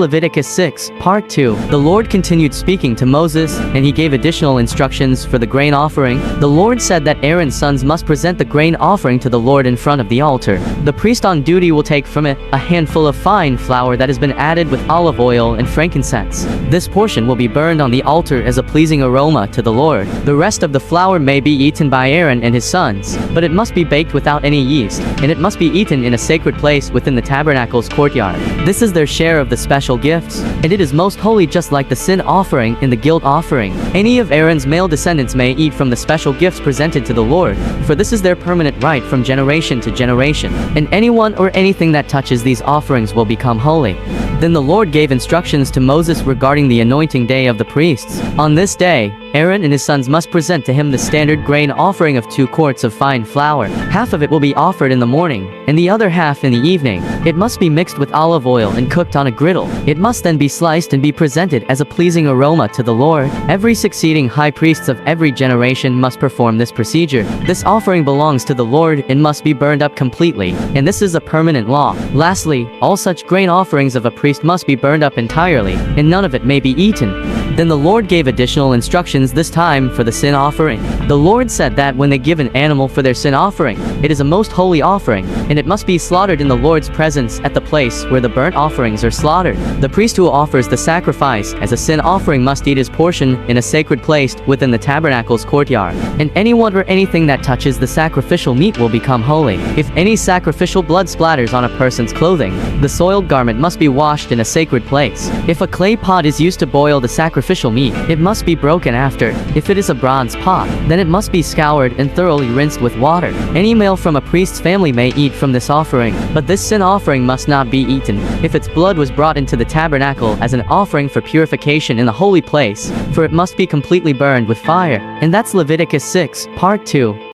Leviticus 6, Part 2. The Lord continued speaking to Moses, and he gave additional instructions for the grain offering. The Lord said that Aaron's sons must present the grain offering to the Lord in front of the altar. The priest on duty will take from it a handful of fine flour that has been added with olive oil and frankincense. This portion will be burned on the altar as a pleasing aroma to the Lord. The rest of the flour may be eaten by Aaron and his sons, but it must be baked without any yeast, and it must be eaten in a sacred place within the tabernacle's courtyard. This is their share of the special gifts, and it is most holy, just like the sin offering and the guilt offering. Any of Aaron's male descendants may eat from the special gifts presented to the Lord, for this is their permanent right from generation to generation, and anyone or anything that touches these offerings will become holy. Then the Lord gave instructions to Moses regarding the anointing day of the priests. On this day, Aaron and his sons must present to him the standard grain offering of 2 quarts of fine flour. Half of it will be offered in the morning, and the other half in the evening. It must be mixed with olive oil and cooked on a griddle. It must then be sliced and be presented as a pleasing aroma to the Lord. Every succeeding high priests of every generation must perform this procedure. This offering belongs to the Lord and must be burned up completely, and this is a permanent law. Lastly, all such grain offerings of a priest must be burned up entirely, and none of it may be eaten. Then the Lord gave additional instructions this time for the sin offering. The Lord said that when they give an animal for their sin offering, it is a most holy offering, and it must be slaughtered in the Lord's presence at the place where the burnt offerings are slaughtered. The priest who offers the sacrifice as a sin offering must eat his portion in a sacred place within the tabernacle's courtyard, and anyone or anything that touches the sacrificial meat will become holy. If any sacrificial blood splatters on a person's clothing, the soiled garment must be washed in a sacred place. If a clay pot is used to boil the sacrificial meat, it must be broken after. If it is a bronze pot, then it must be scoured and thoroughly rinsed with water. Any male from a priest's family may eat from this offering, but this sin offering must not be eaten if its blood was brought into the tabernacle as an offering for purification in the holy place, for it must be completely burned with fire. And that's Leviticus 6, Part 2.